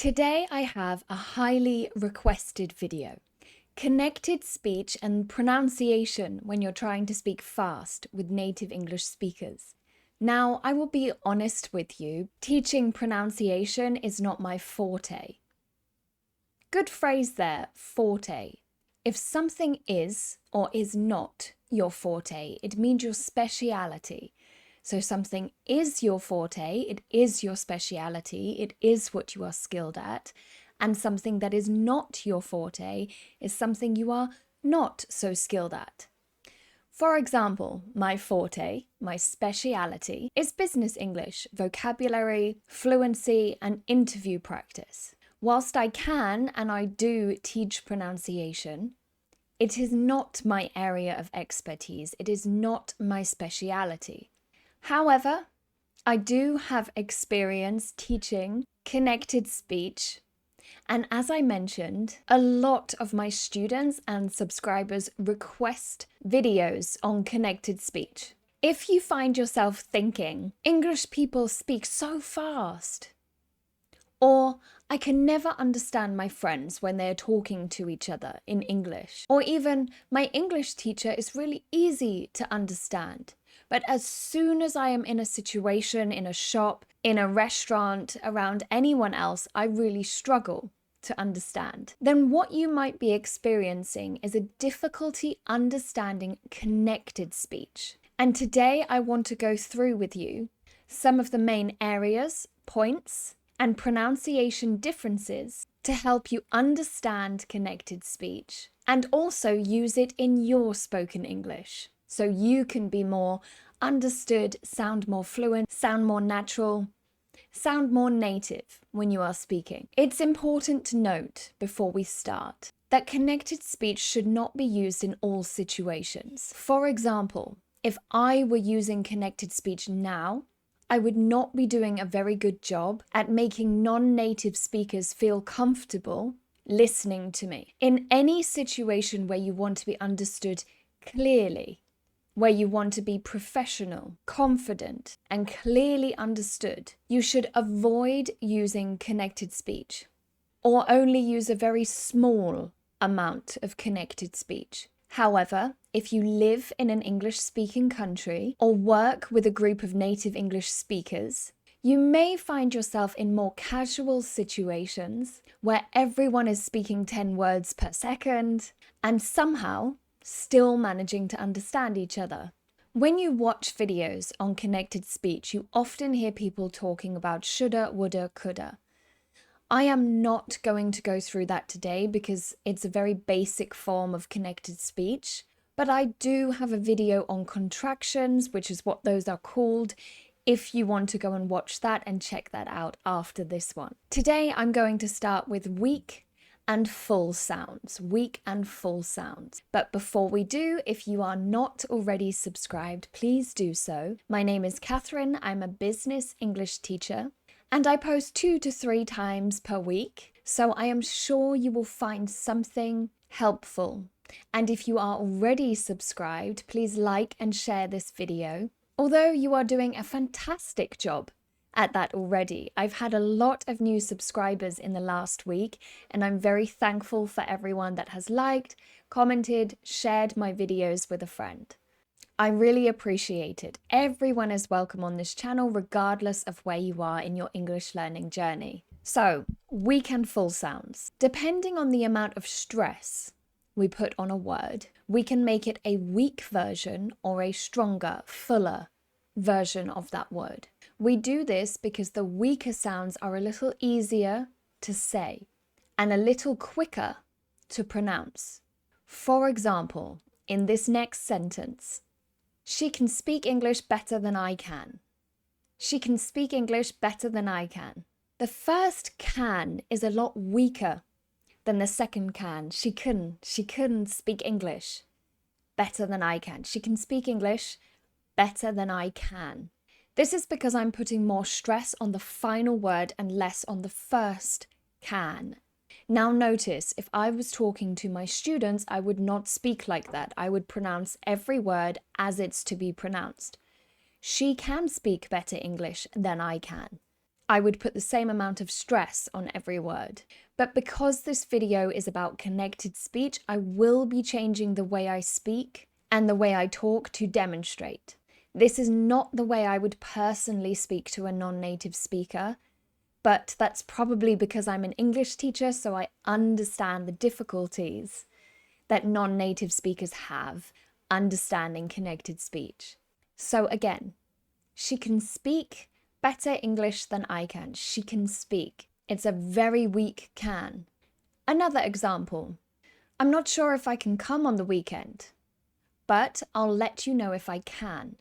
Today I have a highly requested video. Connected speech and pronunciation when you're trying to speak fast with native English speakers. Now, I will be honest with you, teaching pronunciation is not my forte. Good phrase there, forte. If something is or is not your forte, it means your speciality. So something is your forte, it is your speciality, it is what you are skilled at, and something that is not your forte is something you are not so skilled at. For example, my forte, my speciality, is business English, vocabulary, fluency, and interview practice. Whilst I can and I do teach pronunciation, it is not my area of expertise, it is not my speciality. However, I do have experience teaching connected speech, and as I mentioned, a lot of my students and subscribers request videos on connected speech. If you find yourself thinking, English people speak so fast, or I can never understand my friends when they're talking to each other in English, or even my English teacher is really easy to understand. But as soon as I am in a situation, in a shop, in a restaurant, around anyone else, I really struggle to understand. Then what you might be experiencing is a difficulty understanding connected speech. And today I want to go through with you some of the main areas, points, and pronunciation differences to help you understand connected speech and also use it in your spoken English so you can be more understood, sound more fluent, sound more natural, sound more native when you are speaking. It's important to note before we start that connected speech should not be used in all situations. For example, if I were using connected speech now, I would not be doing a very good job at making non-native speakers feel comfortable listening to me. In any situation where you want to be understood clearly, where you want to be professional, confident, and clearly understood, you should avoid using connected speech or only use a very small amount of connected speech. However, if you live in an English-speaking country or work with a group of native English speakers, you may find yourself in more casual situations where everyone is speaking 10 words per second and somehow still managing to understand each other. When you watch videos on connected speech, you often hear people talking about shoulda, woulda, coulda. I am not going to go through that today because it's a very basic form of connected speech, but I do have a video on contractions, which is what those are called, if you want to go and watch that and check that out after this one. Today I'm going to start with weak and full sounds, weak and full sounds. But before we do, if you are not already subscribed, please do so. My name is Catherine, I'm a business English teacher, and I post 2 to 3 times per week, so I am sure you will find something helpful. And if you are already subscribed, please like and share this video. Although you are doing a fantastic job at that already. I've had a lot of new subscribers in the last week, and I'm very thankful for everyone that has liked, commented, shared my videos with a friend. I really appreciate it. Everyone is welcome on this channel, regardless of where you are in your English learning journey. So, weak and full sounds. Depending on the amount of stress we put on a word, we can make it a weak version or a stronger, fuller version of that word. We do this because the weaker sounds are a little easier to say and a little quicker to pronounce. For example, in this next sentence, she can speak English better than I can. She can speak English better than I can. The first can is a lot weaker than the second can. She couldn't speak English better than I can. She can speak English better than I can. This is because I'm putting more stress on the final word and less on the first can. Now notice, if I was talking to my students, I would not speak like that. I would pronounce every word as it's to be pronounced. She can speak better English than I can. I would put the same amount of stress on every word. But because this video is about connected speech, I will be changing the way I speak and the way I talk to demonstrate. This is not the way I would personally speak to a non-native speaker, but that's probably because I'm an English teacher, so I understand the difficulties that non-native speakers have understanding connected speech. So again, she can speak better English than I can. She can speak. It's a very weak can. Another example. I'm not sure if I can come on the weekend, but I'll let you know if I can.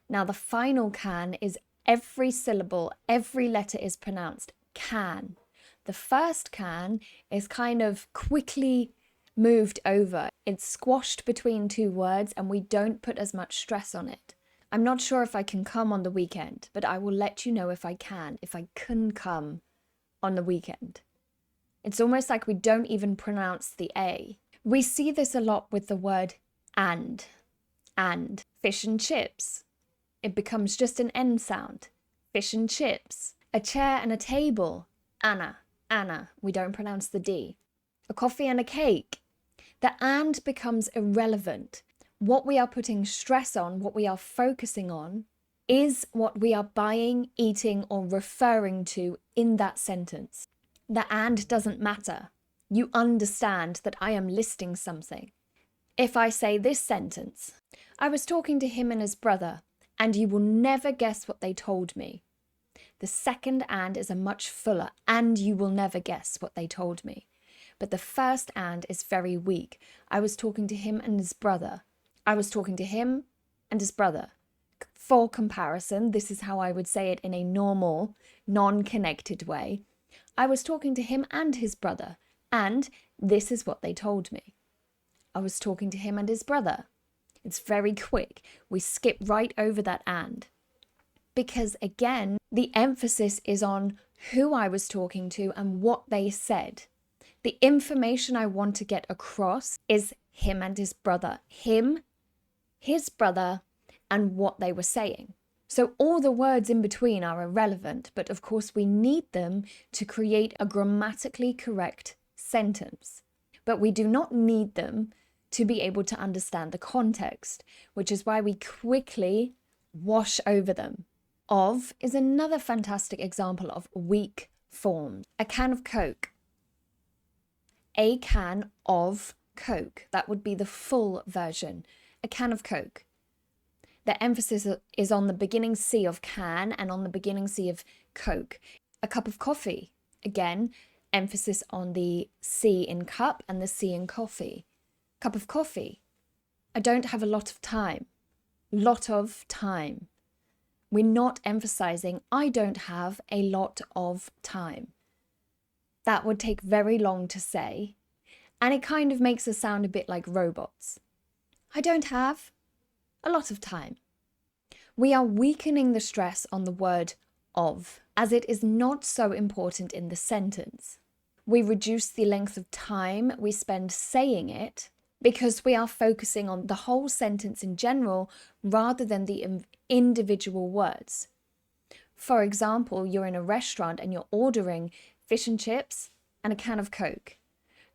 Now the final can is every syllable, every letter is pronounced can. The first can is kind of quickly moved over. It's squashed between two words and we don't put as much stress on it. I'm not sure if I can come on the weekend, but I will let you know if I can come on the weekend. It's almost like we don't even pronounce the A. We see this a lot with the word and. Fish and chips. It becomes just an N sound. Fish and chips. A chair and a table. Anna. We don't pronounce the D. A coffee and a cake. The and becomes irrelevant. What we are putting stress on, what we are focusing on, is what we are buying, eating, or referring to in that sentence. The and doesn't matter. You understand that I am listing something. If I say this sentence, I was talking to him and his brother, and you will never guess what they told me. The second and is a much fuller, and you will never guess what they told me. But the first and is very weak. I was talking to him and his brother. I was talking to him and his brother. For comparison, this is how I would say it in a normal, non-connected way. I was talking to him and his brother, and this is what they told me. I was talking to him and his brother. It's very quick. We skip right over that and. Because again, the emphasis is on who I was talking to and what they said. The information I want to get across is him and his brother. Him, his brother, and what they were saying. So all the words in between are irrelevant, but of course we need them to create a grammatically correct sentence. But we do not need them to be able to understand the context, which is why we quickly wash over them. Of is another fantastic example of weak forms. A can of Coke. A can of Coke. That would be the full version. A can of Coke. The emphasis is on the beginning C of can and on the beginning C of Coke. A cup of coffee. Again, emphasis on the C in cup and the C in coffee. Cup of coffee. I don't have a lot of time. Lot of time. We're not emphasizing I don't have a lot of time. That would take very long to say, and it kind of makes us sound a bit like robots. I don't have a lot of time. We are weakening the stress on the word of, as it is not so important in the sentence. We reduce the length of time we spend saying it because we are focusing on the whole sentence in general rather than the individual words. For example, you're in a restaurant and you're ordering fish and chips and a can of Coke.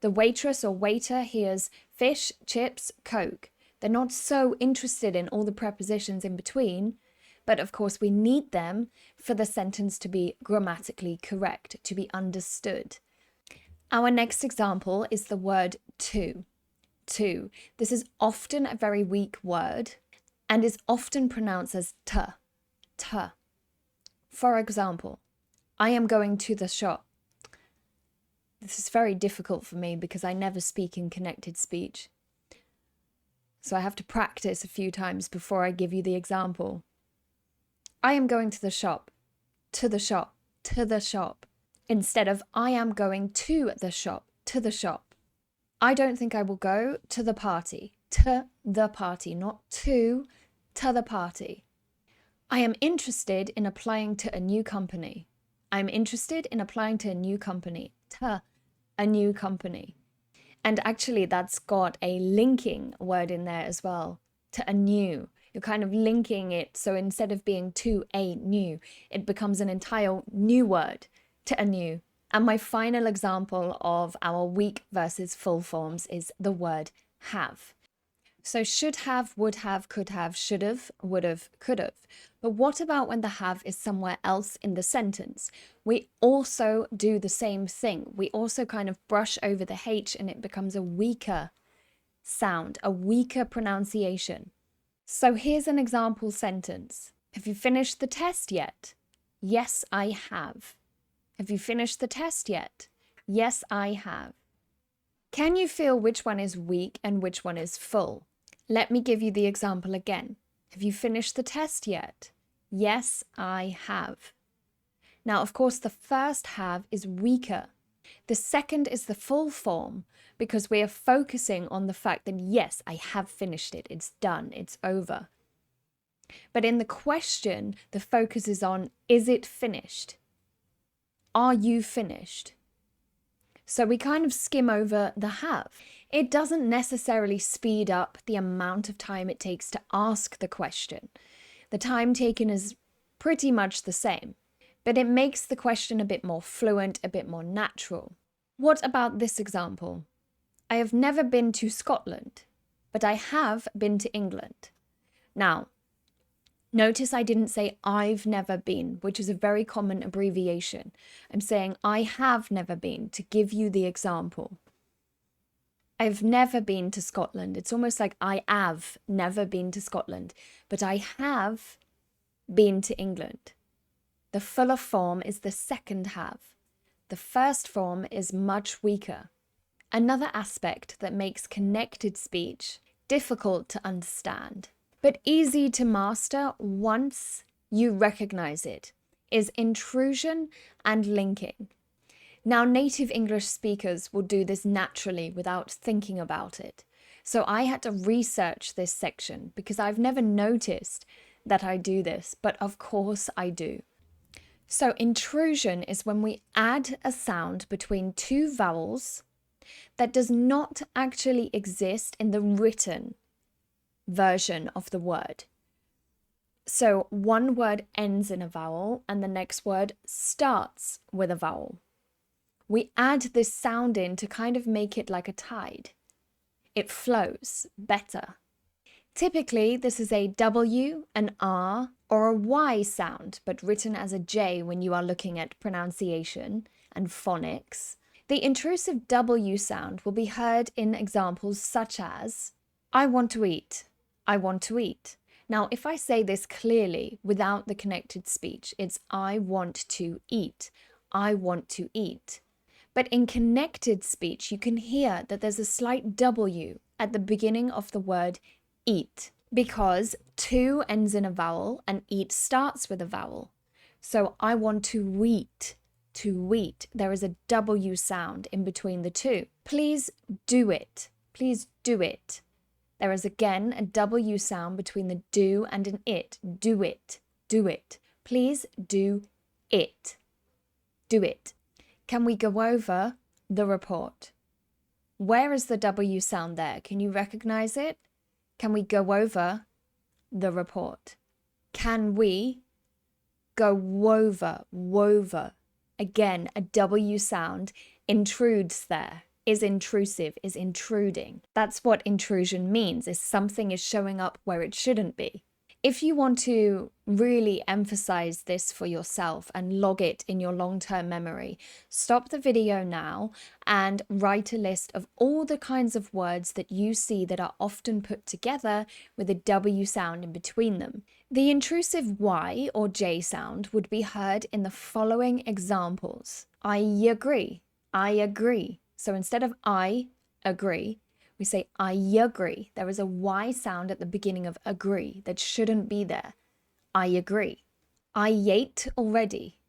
The waitress or waiter hears fish, chips, Coke. They're not so interested in all the prepositions in between, but of course we need them for the sentence to be grammatically correct, to be understood. Our next example is the word to. To. This is often a very weak word and is often pronounced as t. For example, I am going to the shop. This is very difficult for me because I never speak in connected speech. So I have to practice a few times before I give you the example. I am going to the shop. To the shop. To the shop. Instead of I am going to the shop. To the shop. I don't think I will go to the party. To the party, not to the party. I am interested in applying to a new company. I'm interested in applying to a new company. To a new company. And actually that's got a linking word in there as well. To a new. You're kind of linking it, so instead of being to a new, it becomes an entire new word to a new. And my final example of our weak versus full forms is the word have. So should have, would have, could have, should have, would have, could have. But what about when the have is somewhere else in the sentence? We also do the same thing. We also kind of brush over the H and it becomes a weaker sound, a weaker pronunciation. So here's an example sentence. Have you finished the test yet? Yes, I have. Have you finished the test yet? Yes, I have. Can you feel which one is weak and which one is full? Let me give you the example again. Have you finished the test yet? Yes, I have. Now, of course, the first have is weaker. The second is the full form because we are focusing on the fact that, yes, I have finished it. It's done. It's over. But in the question, the focus is on, is it finished? Are you finished? So we kind of skim over the have. It doesn't necessarily speed up the amount of time it takes to ask the question. The time taken is pretty much the same, but it makes the question a bit more fluent, a bit more natural. What about this example? I have never been to Scotland, but I have been to England. Now, notice I didn't say I've never been, which is a very common abbreviation. I'm saying I have never been to give you the example. I've never been to Scotland. It's almost like I have never been to Scotland, but I have been to England. The fuller form is the second have. The first form is much weaker. Another aspect that makes connected speech difficult to understand, but easy to master once you recognize it, is intrusion and linking. Now, native English speakers will do this naturally without thinking about it. So I had to research this section because I've never noticed that I do this, but of course I do. So intrusion is when we add a sound between two vowels that does not actually exist in the written version of the word. So one word ends in a vowel and the next word starts with a vowel. We add this sound in to kind of make it like a tide. It flows better. Typically, this is a W, an R, or a Y sound, but written as a J when you are looking at pronunciation and phonics. The intrusive W sound will be heard in examples such as, I want to eat, I want to eat. Now, if I say this clearly without the connected speech, it's I want to eat, I want to eat. But in connected speech, you can hear that there's a slight W at the beginning of the word eat because to ends in a vowel and eat starts with a vowel. So I want to eat, to eat. There is a W sound in between the two. Please do it. Please do it. There is again a W sound between the do and an it. Do it. Do it. Please do it. Do it. Can we go over the report? Where is the W sound there? Can you recognize it? Can we go over the report? Can we go over? Again, a W sound intrudes there, is intrusive, is intruding. That's what intrusion means, is something is showing up where it shouldn't be. If you want to really emphasize this for yourself and log it in your long-term memory, stop the video now and write a list of all the kinds of words that you see that are often put together with a W sound in between them. The intrusive Y or J sound would be heard in the following examples. I agree. I agree. So instead of I agree, we say, I agree. There is a Y sound at the beginning of agree that shouldn't be there. I agree. I ate already.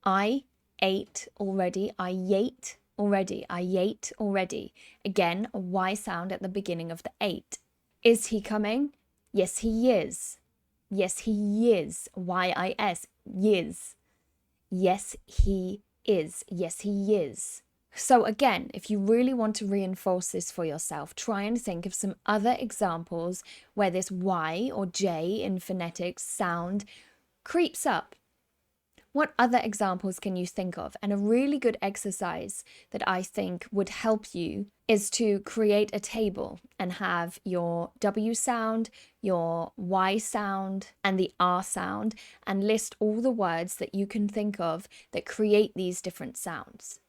I ate already. I ate already. I ate already. Again, a Y sound at the beginning of the ate. Is he coming? Yes, he is. Yes, he is. Y-I-S. Yes. Yes, he is. Yes, he is. So again, if you really want to reinforce this for yourself, try and think of some other examples where this Y or J in phonetics sound creeps up. What other examples can you think of? And a really good exercise that I think would help you is to create a table and have your W sound, your Y sound, and the R sound, and list all the words that you can think of that create these different sounds.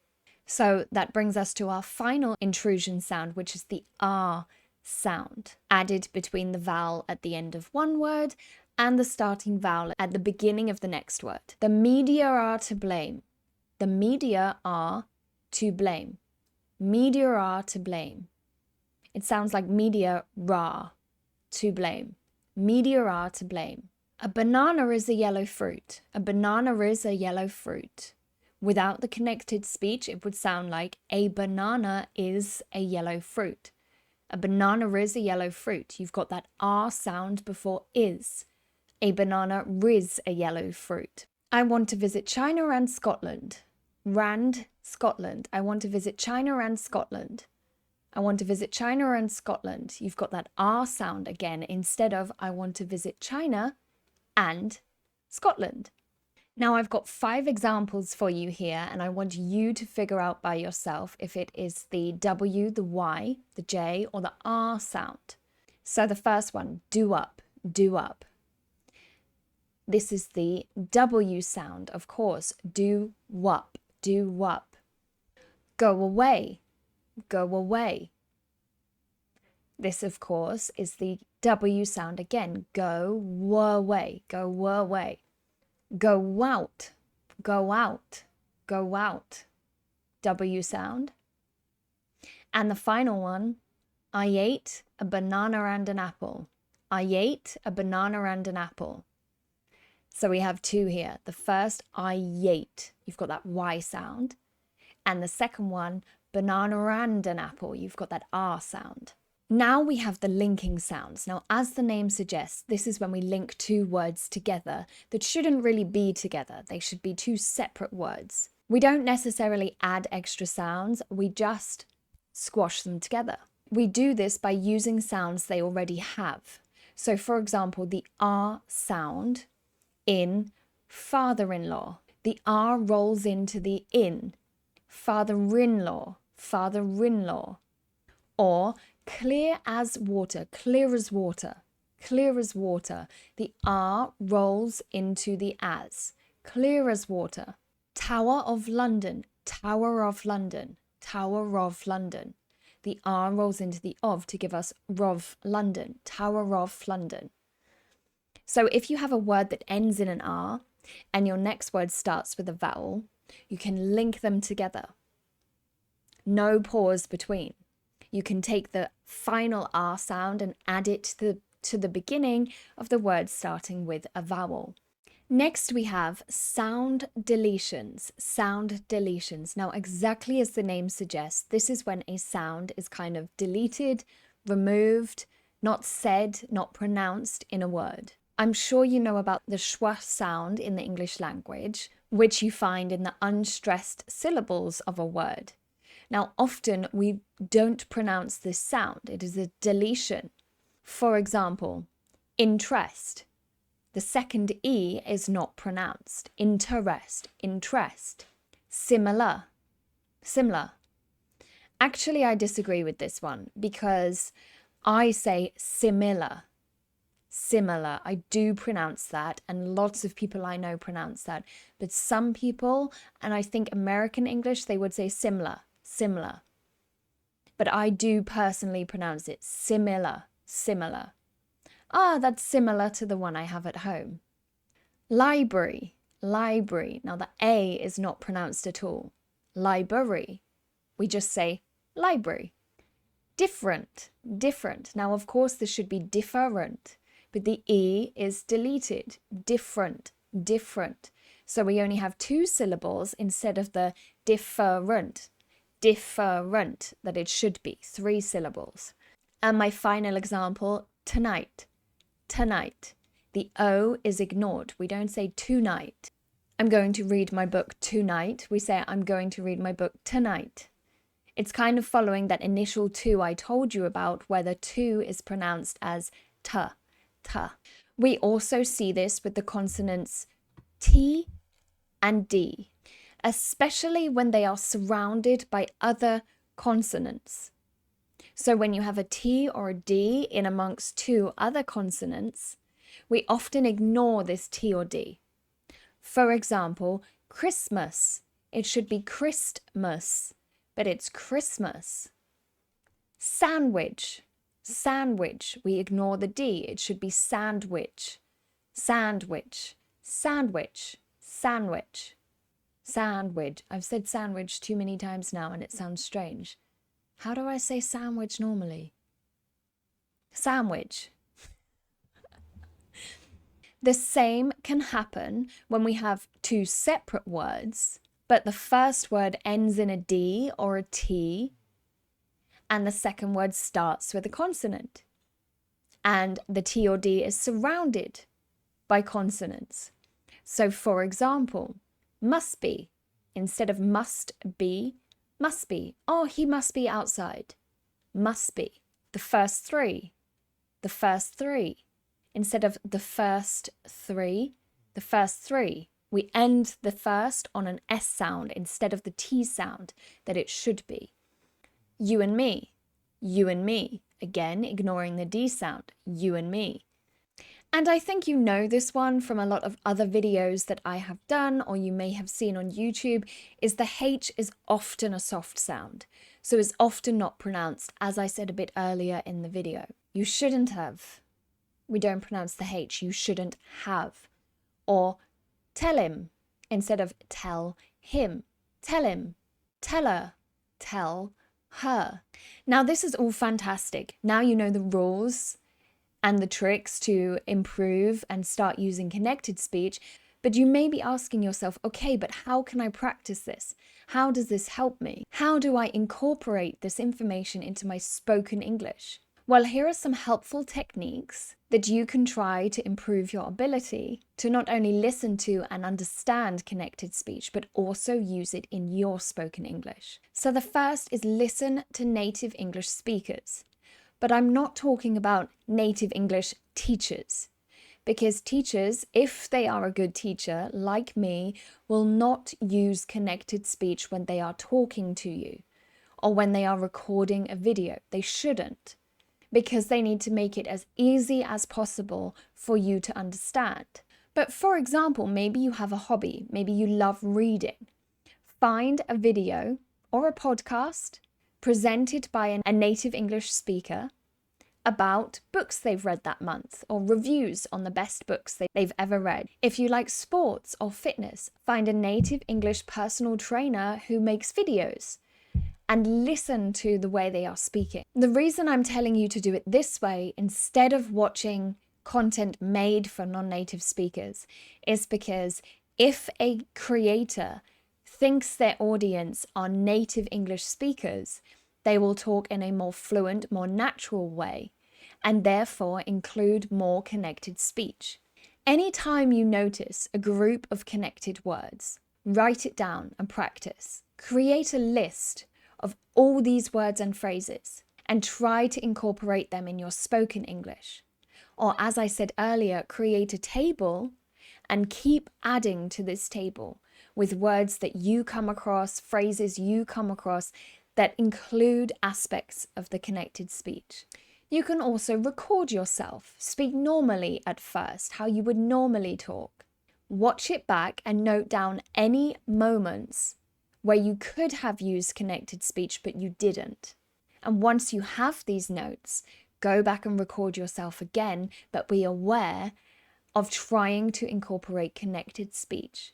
So that brings us to our final intrusion sound, which is the R sound, added between the vowel at the end of one word and the starting vowel at the beginning of the next word. The media are to blame. The media are to blame. Media are to blame. It sounds like media ra, to blame. Media are to blame. A banana is a yellow fruit. A banana is a yellow fruit. Without the connected speech, it would sound like a banana is a yellow fruit. A banana is a yellow fruit. You've got that R sound before is. A banana is a yellow fruit. I want to visit China and Scotland. Rand, Scotland. I want to visit China and Scotland. I want to visit China and Scotland. You've got that R sound again instead of I want to visit China and Scotland. Now I've got 5 examples for you here, and I want you to figure out by yourself if it is the W, the Y, the J, or the R sound. So the first one, do up, do up. This is the W sound, of course, do up, do up. Go away, go away. This, of course, is the W sound again, go away, go away. Go out, go out, go out. W sound. And the final one, I ate a banana and an apple. I ate a banana and an apple. So we have 2 here. The first, I ate. You've got that Y sound. And the second one, banana and an apple. You've got that R sound. Now we have the linking sounds. Now, as the name suggests, this is when we link 2 words together that shouldn't really be together. They should be 2 separate words. We don't necessarily add extra sounds, we just squash them together. We do this by using sounds they already have. So, for example, the R sound in father-in-law. The R rolls into the in. Father-in-law, father-in-law. Or clear as water, clear as water, clear as water. The R rolls into the as, clear as water. Tower of London, Tower of London, Tower of London. The R rolls into the of to give us Rov London, Tower of London. So if you have a word that ends in an R and your next word starts with a vowel, you can link them together. No pause between. You can take the final R sound and add it to the beginning of the word starting with a vowel. Next we have sound deletions, sound deletions. Now exactly as the name suggests, this is when a sound is kind of deleted, removed, not said, not pronounced in a word. I'm sure you know about the schwa sound in the English language, which you find in the unstressed syllables of a word. Now, often we don't pronounce this sound. It is a deletion. For example, interest. The second E is not pronounced. Interest, interest. Similar, similar. Actually, I disagree with this one because I say similar, similar. I do pronounce that, and lots of people I know pronounce that. But some people, and I think American English, they would say similar. Similar. But I do personally pronounce it similar, similar. Ah, that's similar to the one I have at home. Library, library. Now the A is not pronounced at all. Library. We just say library. Different, different. Now of course this should be different, but the E is deleted. Different, different. So we only have 2 syllables instead of the different. Different that it should be 3 syllables. And my final example, tonight, tonight. The O is ignored. We don't say tonight. I'm going to read my book tonight. We say I'm going to read my book tonight. It's kind of following that initial to I told you about, where the to is pronounced as t, t. We also see this with the consonants T and D, especially when they are surrounded by other consonants. So when you have a T or a D in amongst two other consonants, we often ignore this T or D. For example, Christmas. It should be Christmas, but it's Christmas. Sandwich. Sandwich. We ignore the D. It should be sandwich. Sandwich. Sandwich. Sandwich. Sandwich. I've said sandwich too many times now and it sounds strange. How do I say sandwich normally? Sandwich. The same can happen when we have two separate words, but the first word ends in a D or a T, and the second word starts with a consonant. And the T or D is surrounded by consonants. So for example, must be. Instead of must be, must be. Oh, he must be outside. Must be. The first three. The first three. Instead of the first three, we end the first on an S sound instead of the T sound that it should be. You and me. You and me. Again, ignoring the D sound. You and me. And I think you know this one from a lot of other videos that I have done or you may have seen on YouTube, is the H is often a soft sound. So it's often not pronounced, as I said a bit earlier in the video. You shouldn't have. We don't pronounce the H. You shouldn't have. Or tell him instead of tell him. Tell him. Tell her. Tell her. Now this is all fantastic. Now you know the rules and the tricks to improve and start using connected speech, but you may be asking yourself, okay, but how can I practice this? How does this help me? How do I incorporate this information into my spoken English? Well, here are some helpful techniques that you can try to improve your ability to not only listen to and understand connected speech, but also use it in your spoken English. So the first is listen to native English speakers. But I'm not talking about native English teachers, because teachers, if they are a good teacher, like me, will not use connected speech when they are talking to you or when they are recording a video. They shouldn't, because they need to make it as easy as possible for you to understand. But for example, maybe you have a hobby, maybe you love reading. Find a video or a podcast presented by a native English speaker about books they've read that month or reviews on the best books they've ever read. If you like sports or fitness, find a native English personal trainer who makes videos and listen to the way they are speaking. The reason I'm telling you to do it this way instead of watching content made for non-native speakers is because if a creator thinks their audience are native English speakers, they will talk in a more fluent, more natural way, and therefore include more connected speech. Anytime you notice a group of connected words, write it down and practice. Create a list of all these words and phrases and try to incorporate them in your spoken English. Or as I said earlier, create a table and keep adding to this table with words that you come across, phrases you come across that include aspects of the connected speech. You can also record yourself. Speak normally at first, how you would normally talk. Watch it back and note down any moments where you could have used connected speech but you didn't. And once you have these notes, go back and record yourself again, but be aware of trying to incorporate connected speech.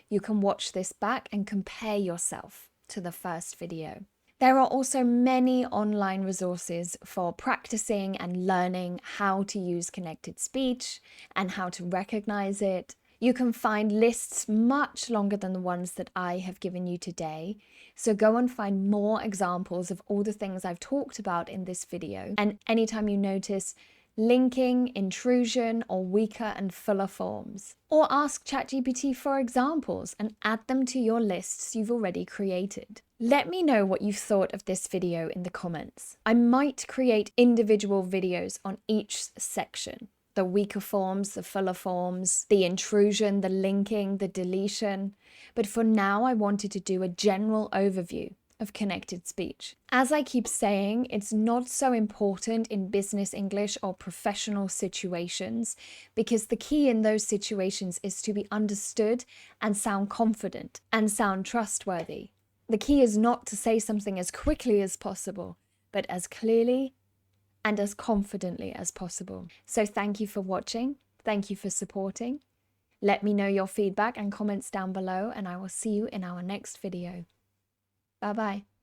You can watch this back and compare yourself to the first video. There are also many online resources for practicing and learning how to use connected speech and how to recognize it. You can find lists much longer than the ones that I have given you today. So go and find more examples of all the things I've talked about in this video. And anytime you notice linking, intrusion, or weaker and fuller forms. Or ask ChatGPT for examples and add them to your lists you've already created. Let me know what you've thought of this video in the comments. I might create individual videos on each section. The weaker forms, the fuller forms, the intrusion, the linking, the deletion. But for now, I wanted to do a general overview of connected speech. As I keep saying, it's not so important in business English or professional situations, because the key in those situations is to be understood and sound confident and sound trustworthy. The key is not to say something as quickly as possible, but as clearly and as confidently as possible. So thank you for watching. Thank you for supporting. Let me know your feedback and comments down below, and I will see you in our next video. Bye-bye.